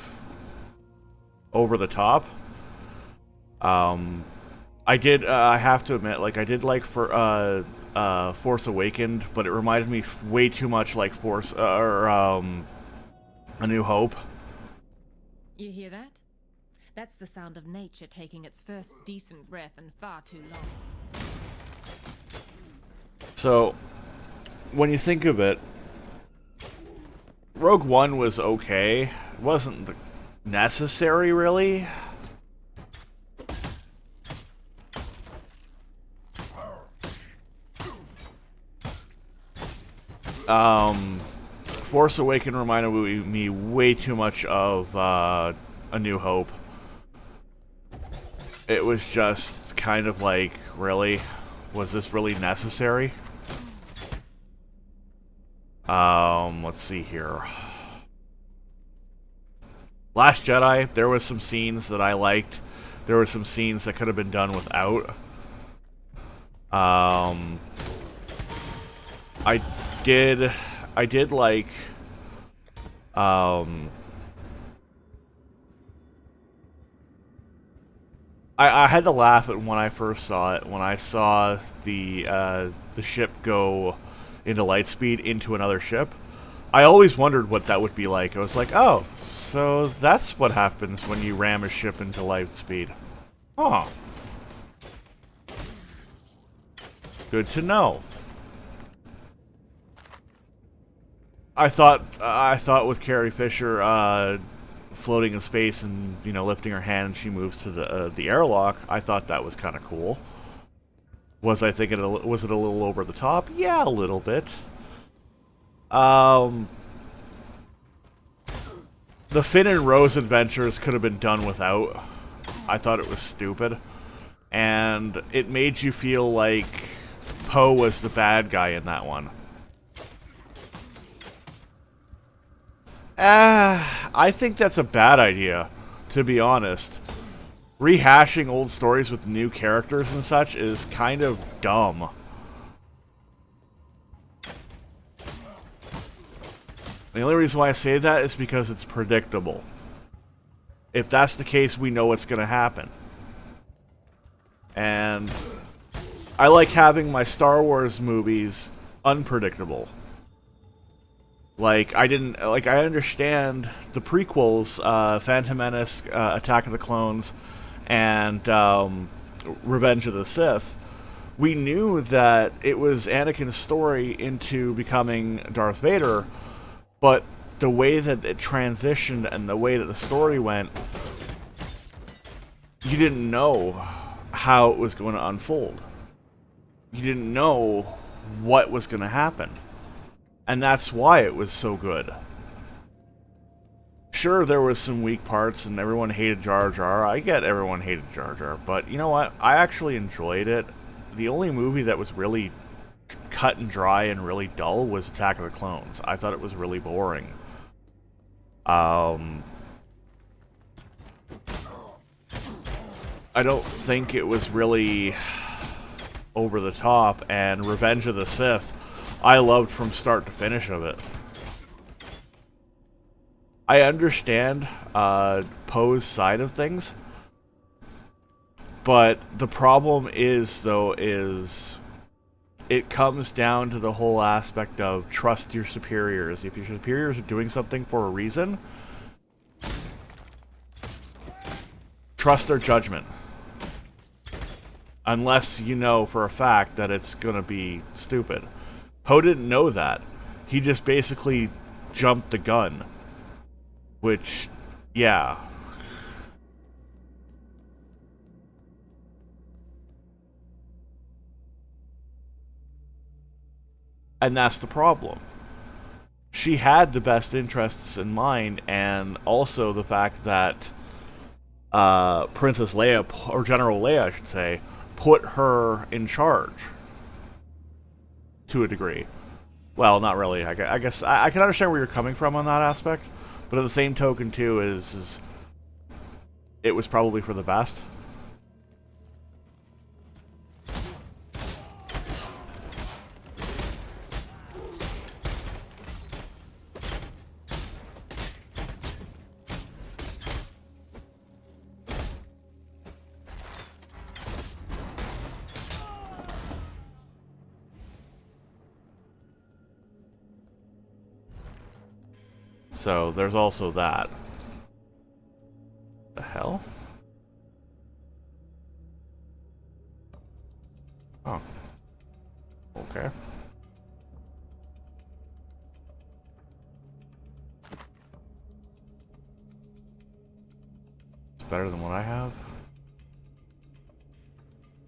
over the top. I have to admit, like, I did like Force Awakened, but it reminded me way too much like A New Hope. You hear that? That's the sound of nature taking its first decent breath in far too long. So, when you think of it, Rogue One was okay. It wasn't necessary, really. Force Awakens reminded me way too much of A New Hope. It was just kind of like, really? Was this really necessary? Let's see here. Last Jedi, there was some scenes that I liked. There were some scenes that could have been done without. I did like, I had to laugh at when I first saw it, when I saw the ship go into lightspeed into another ship. I always wondered what that would be like. I was like, oh, so that's what happens when you ram a ship into lightspeed. Huh. Good to know. I thought with Carrie Fisher floating in space and, you know, lifting her hand and she moves to the airlock, I thought that was kind of cool. Was it a little over the top? Yeah, a little bit. The Finn and Rose adventures could have been done without. I thought it was stupid. And it made you feel like Poe was the bad guy in that one. I think that's a bad idea, to be honest. Rehashing old stories with new characters and such is kind of dumb. The only reason why I say that is because it's predictable. If that's the case, we know what's going to happen. And I like having my Star Wars movies unpredictable. Like, I understand the prequels, Phantom Menace, Attack of the Clones, and Revenge of the Sith. We knew that it was Anakin's story into becoming Darth Vader, but the way that it transitioned and the way that the story went, you didn't know how it was going to unfold. You didn't know what was going to happen. And that's why it was so good. Sure, there was some weak parts and everyone hated Jar Jar. I get everyone hated Jar Jar, but you know what? I actually enjoyed it. The only movie that was really cut and dry and really dull was Attack of the Clones. I thought it was really boring. I don't think it was really over the top, and Revenge of the Sith, I loved from start to finish of it. I understand Poe's side of things, but the problem is it comes down to the whole aspect of trust your superiors. If your superiors are doing something for a reason, trust their judgment. Unless you know for a fact that it's going to be stupid. Poe didn't know that. He just basically jumped the gun. Which, yeah. And that's the problem. she had the best interests in mind, and also the fact that Princess Leia, or General Leia, I should say, put her in charge to a degree. Well, not really. I guess I can understand where you're coming from on that aspect, but at the same token, too, is it was probably for the best. So there's also that. The hell? Oh. Okay. It's better than what I have.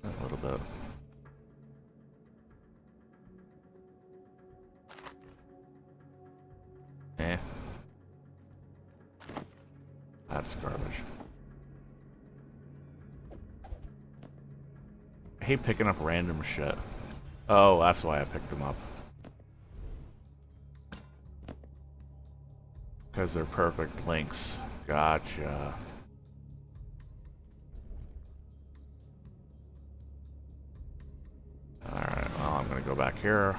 A little bit. Eh. That's garbage. I hate picking up random shit. Oh, that's why I picked them up. Because they're perfect links. Gotcha. Alright, well, I'm gonna go back here.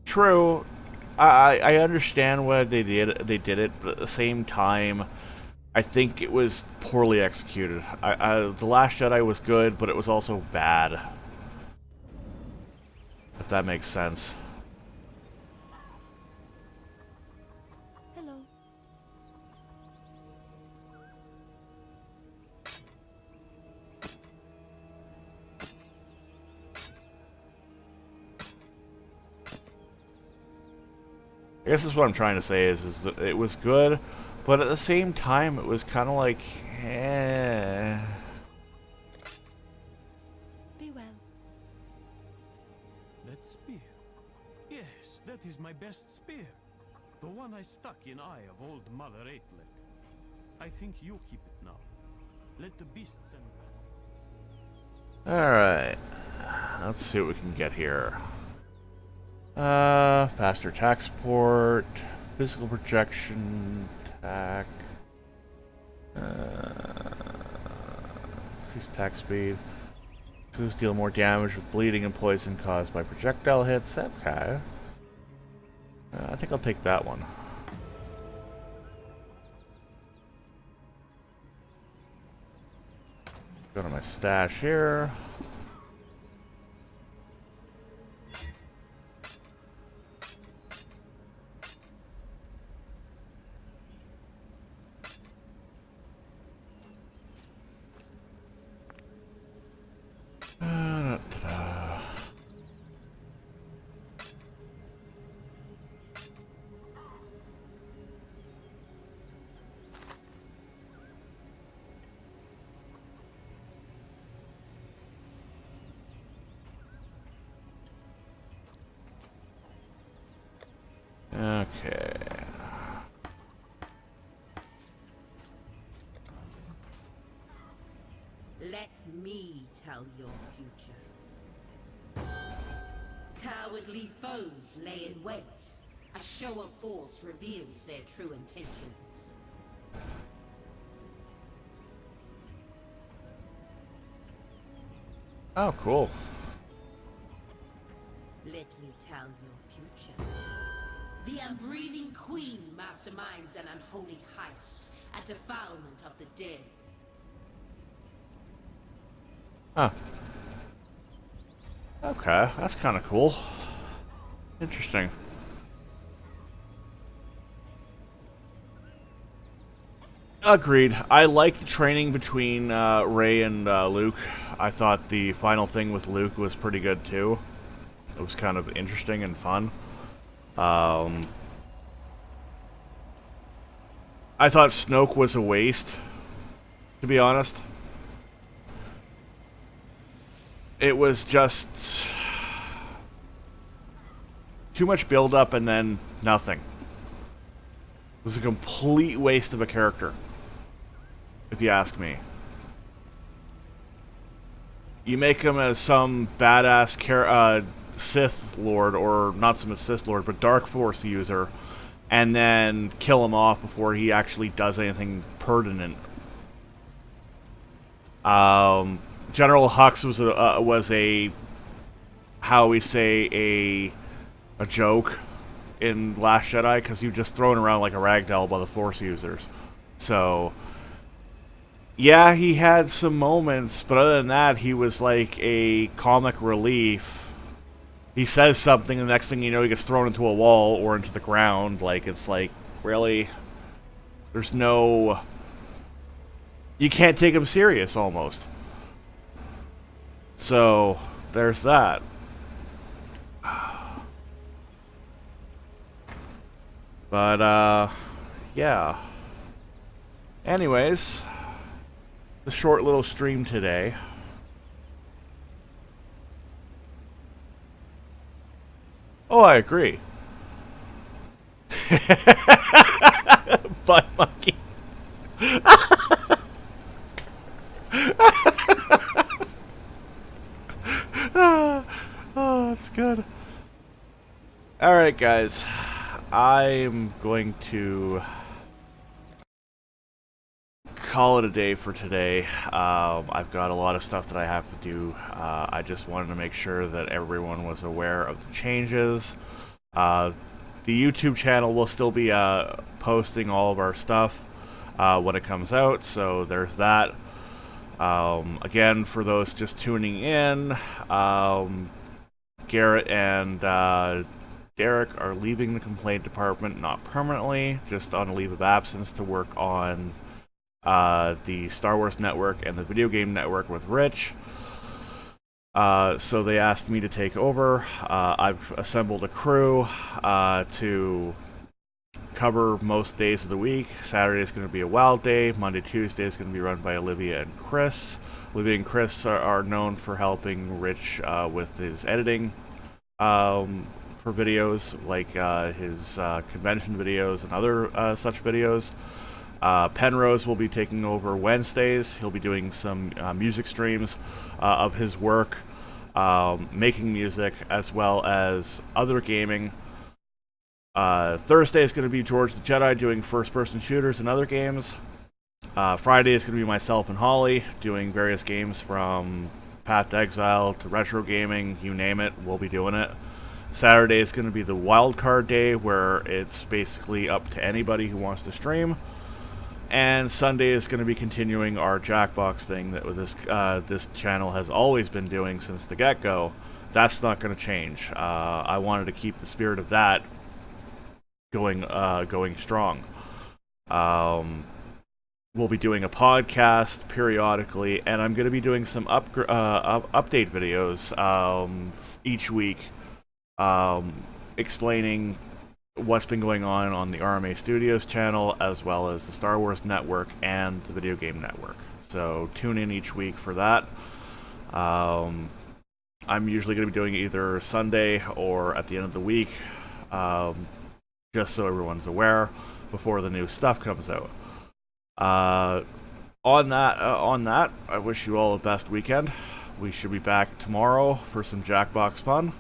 True. I understand why they did it, but at the same time, I think it was poorly executed. The Last Jedi was good, but it was also bad. If that makes sense. Hello. I guess that's what I'm trying to say is that it was good, but at the same time, it was kind of like, eh. Be well. That spear. Yes, that is my best spear. The one I stuck in eye of old Mother Aitlet. I think you keep it now. Let the beasts and... Alright. Let's see what we can get here. Faster attack support, physical projection, attack, increased attack speed. Crews deal more damage with bleeding and poison caused by projectile hits. Okay. I think I'll take that one. Go to my stash here. Okay. Let me tell your future. Cowardly foes lay in wait. A show of force reveals their true intentions. Oh, cool. Let me tell your future. The unbreathing queen masterminds an unholy heist, a defilement of the dead. Huh. Okay, that's kind of cool. Interesting. Agreed. I liked the training between Rey and Luke. I thought the final thing with Luke was pretty good too. It was kind of interesting and fun. I thought Snoke was a waste, to be honest. It was just... Too much build-up and then nothing. It was a complete waste of a character, if you ask me. You make him as some badass Sith Lord, or not some Sith Lord, but Dark Force user, and then kill him off before he actually does anything pertinent. General Hux was a how we say a joke in Last Jedi, because he was just thrown around like a ragdoll by the Force users. So yeah, he had some moments, but other than that, he was like a comic relief. He says something, and the next thing you know, he gets thrown into a wall or into the ground. Like, it's like, really? There's no... You can't take him serious, almost. So, there's that. But, yeah. Anyways, the short little stream today. Oh, I agree. Butt monkey. Oh, that's good. Alright, guys. I'm going to call it a day for today. I've got a lot of stuff that I have to do. I just wanted to make sure that everyone was aware of the changes. The YouTube channel will still be posting all of our stuff when it comes out, so there's that. Again, for those just tuning in, Garrett and Derek are leaving the complaint department, not permanently, just on a leave of absence to work on the Star Wars Network and the Video Game Network with Rich. So they asked me to take over. I've assembled a crew to cover most days of the week. Saturday is going to be a wild day. Monday, Tuesday is going to be run by Olivia and Chris. Olivia and Chris are known for helping Rich with his editing for videos, like his convention videos and other such videos. Penrose will be taking over Wednesdays. He'll be doing some music streams of his work, making music, as well as other gaming. Thursday is going to be Georgethejedi doing first-person shooters and other games. Friday is going to be myself and Holly doing various games from Path to Exile to retro gaming, you name it, we'll be doing it. Saturday is going to be the wildcard day, where it's basically up to anybody who wants to stream. And Sunday is going to be continuing our Jackbox thing that this channel has always been doing since the get-go. That's not going to change. I wanted to keep the spirit of that going strong. We'll be doing a podcast periodically, and I'm going to be doing some update videos each week, explaining what's been going on the RMA Studios channel, as well as the Star Wars Network and the Video Game Network. So tune in each week for that. I'm usually going to be doing it either Sunday or at the end of the week, just so everyone's aware before the new stuff comes out. On that, I wish you all the best weekend. We should be back tomorrow for some Jackbox fun.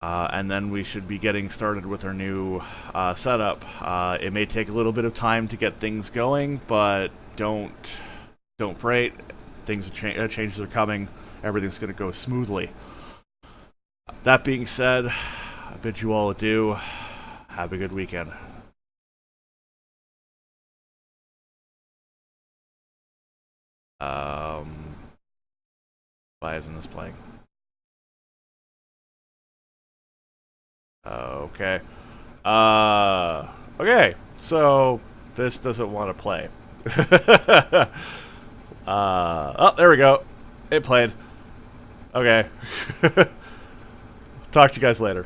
And then we should be getting started with our new setup. It may take a little bit of time to get things going, but don't fret. Things are changes are coming. Everything's going to go smoothly. That being said, I bid you all adieu. Have a good weekend. Why isn't this playing? Okay. Okay, so this doesn't want to play. Oh, there we go. It played. Okay. Talk to you guys later.